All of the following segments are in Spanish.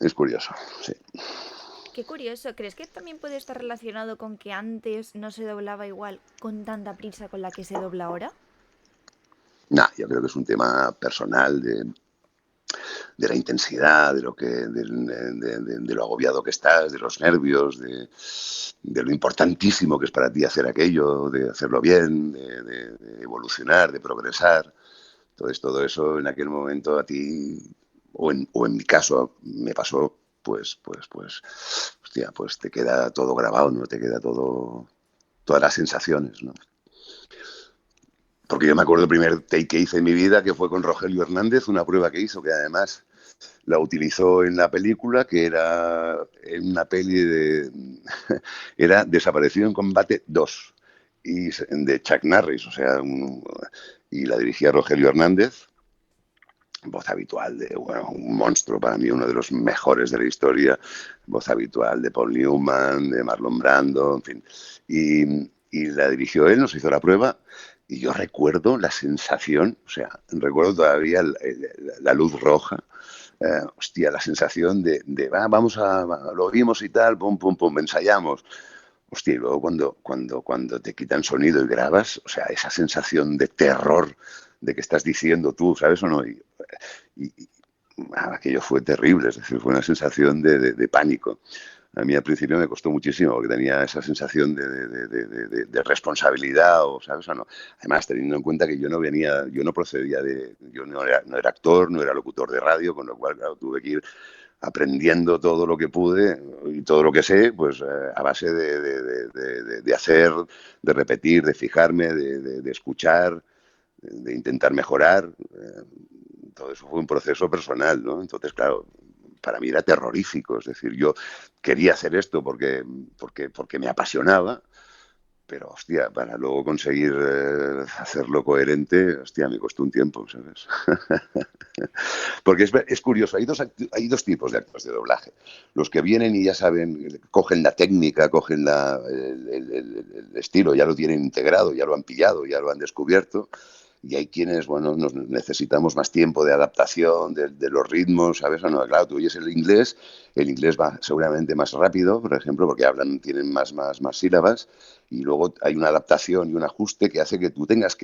Es curioso, sí. Qué curioso. ¿Crees que también puede estar relacionado con que antes no se doblaba igual con tanta prisa con la que se dobla ahora? Nah, yo creo que es un tema personal de la intensidad, de lo agobiado que estás, de los nervios, de lo importantísimo que es para ti hacer aquello, de hacerlo bien, de evolucionar, de progresar. Entonces todo eso en aquel momento a ti, o en mi caso, me pasó, hostia, pues te queda todo grabado, ¿no? Te queda todo, todas las sensaciones, ¿no? Porque yo me acuerdo el primer take que hice en mi vida, que fue con Rogelio Hernández, una prueba que hizo, que además la utilizó en la película, que era en una peli era Desaparecido en Combate 2, y de Chuck Norris, o sea, y la dirigía Rogelio Hernández, voz habitual de, bueno, un monstruo para mí, uno de los mejores de la historia, voz habitual de Paul Newman, de Marlon Brando, en fin. Y la dirigió él, nos hizo la prueba, y yo recuerdo la sensación, o sea, recuerdo todavía la luz roja, hostia, la sensación vamos lo vimos y tal, pum, pum, pum, ensayamos. Hostia, y luego cuando te quitan sonido y grabas, o sea, esa sensación de terror de que estás diciendo tú, ¿sabes o no? Y aquello fue terrible, es decir, fue una sensación de pánico. A mí al principio me costó muchísimo porque tenía esa sensación de responsabilidad, o sabes o no. Además, teniendo en cuenta que yo no procedía yo no era actor, no era locutor de radio, con lo cual, claro, tuve que ir aprendiendo todo lo que pude y todo lo que sé, pues a base de hacer, de repetir, de fijarme, de escuchar, de intentar mejorar. Todo eso fue un proceso personal, ¿no? Entonces, claro, para mí era terrorífico. Es decir, yo quería hacer esto porque me apasionaba, pero, hostia, para luego conseguir hacerlo coherente, hostia, me costó un tiempo, ¿sabes? Porque es curioso, hay dos tipos de actores de doblaje. Los que vienen y ya saben, cogen la técnica, cogen el estilo, ya lo tienen integrado, ya lo han pillado, ya lo han descubierto. Y hay quienes, bueno, necesitamos más tiempo de adaptación de los ritmos, ¿sabes? O no, claro, tú oyes el inglés va seguramente más rápido, por ejemplo, porque tienen más sílabas, y luego hay una adaptación y un ajuste que hace que tú tengas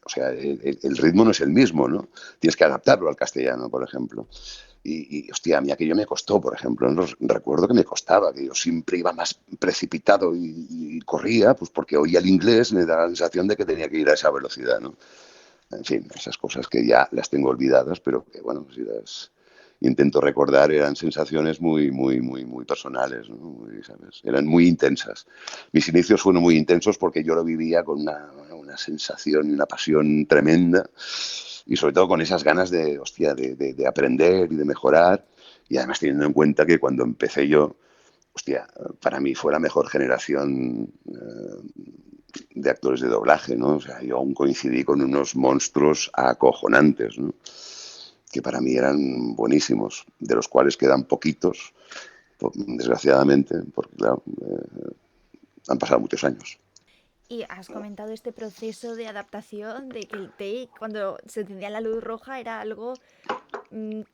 o sea, el ritmo no es el mismo, ¿no? Tienes que adaptarlo al castellano, por ejemplo. Hostia, a mí aquello me costó, por ejemplo, ¿no? Recuerdo que me costaba, que yo siempre iba más precipitado y corría, pues porque oía el inglés, me daba la sensación de que tenía que ir a esa velocidad, ¿no? En fin, esas cosas que ya las tengo olvidadas, pero que, bueno, si las intento recordar, eran sensaciones muy, muy, muy, muy personales, ¿no? ¿Sabes? Eran muy intensas. Mis inicios fueron muy intensos porque yo lo vivía con una sensación y una pasión tremenda, y sobre todo con esas ganas de, hostia, de aprender y de mejorar, y además teniendo en cuenta que cuando empecé yo, hostia, para mí fue la mejor generación de actores de doblaje, ¿no? O sea, yo aún coincidí con unos monstruos acojonantes, ¿no? Que para mí eran buenísimos, de los cuales quedan poquitos, desgraciadamente, porque claro, han pasado muchos años. Y has comentado este proceso de adaptación, de que el take, cuando se encendía la luz roja, era algo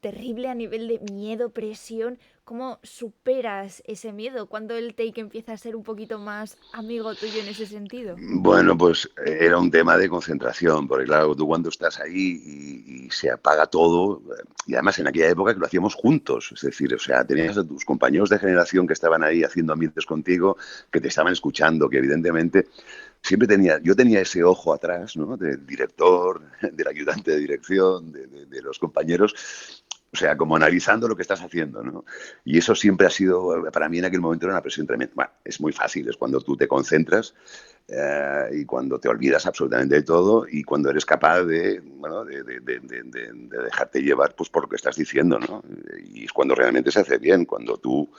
terrible a nivel de miedo, presión. ¿Cómo superas ese miedo cuando el take empieza a ser un poquito más amigo tuyo en ese sentido? Bueno, pues era un tema de concentración, porque claro, tú cuando estás ahí y se apaga todo, y además en aquella época que lo hacíamos juntos, es decir, o sea, tenías a tus compañeros de generación que estaban ahí haciendo ambientes contigo, que te estaban escuchando, que evidentemente yo tenía ese ojo atrás, ¿no? Del director, del ayudante de dirección, de los compañeros, o sea, como analizando lo que estás haciendo, ¿no? Y eso siempre ha sido, para mí en aquel momento era una presión tremenda. Bueno, es muy fácil, es cuando tú te concentras y cuando te olvidas absolutamente de todo y cuando eres capaz bueno, de dejarte llevar pues, por lo que estás diciendo, ¿no? Y es cuando realmente se hace bien, cuando tú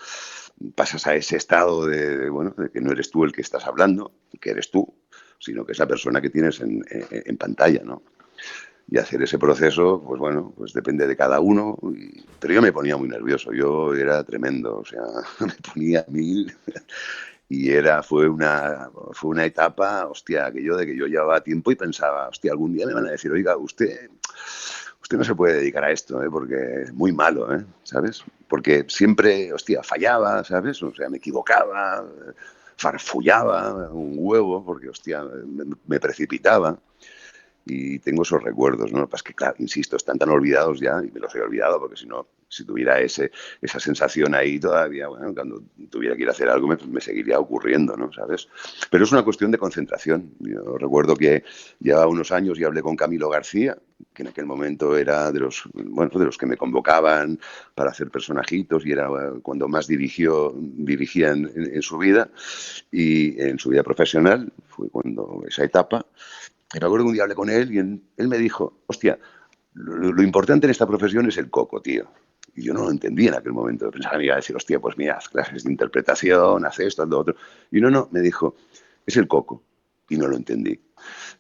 pasas a ese estado bueno, de que no eres tú el que estás hablando, que eres tú, sino que es la persona que tienes en pantalla, ¿no? Y hacer ese proceso, pues bueno, pues depende de cada uno. Pero yo me ponía muy nervioso, yo era tremendo, o sea, me ponía a mil y fue una etapa, hostia, aquello de que yo llevaba tiempo y pensaba, hostia, algún día me van a decir, oiga, usted no se puede dedicar a esto, porque es muy malo, ¿sabes? porque siempre, hostia, fallaba, ¿sabes? O sea, me equivocaba, farfullaba un huevo, porque, hostia, me precipitaba. Y tengo esos recuerdos, ¿no? Pues que, claro, insisto, están tan olvidados ya, y me los he olvidado, porque si no, si tuviera esa sensación ahí todavía, bueno, cuando tuviera que ir a hacer algo me seguiría ocurriendo, ¿no? ¿Sabes? Pero es una cuestión de concentración. Yo recuerdo que llevaba unos años y hablé con Camilo García, que en aquel momento era bueno, de los que me convocaban para hacer personajitos, y era cuando más dirigía en su vida, y en su vida profesional, fue cuando esa etapa. Y me acuerdo que un día hablé con él y él me dijo, hostia, lo importante en esta profesión es el coco, tío. Y yo no lo entendía en aquel momento. Pensaba que me iba a decir, hostia, pues mira, haz clases de interpretación, haz esto, haz lo otro. Y no, me dijo, es el coco. Y no lo entendí.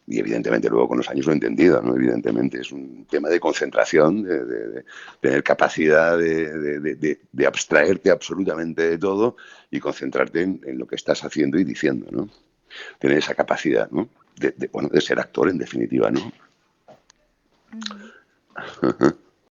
Y evidentemente luego con los años lo he entendido, ¿no? Evidentemente es un tema de concentración, de tener capacidad de abstraerte absolutamente de todo y concentrarte en lo que estás haciendo y diciendo, ¿no? Tener esa capacidad, ¿no? Bueno, de ser actor en definitiva, ¿no? Ujú.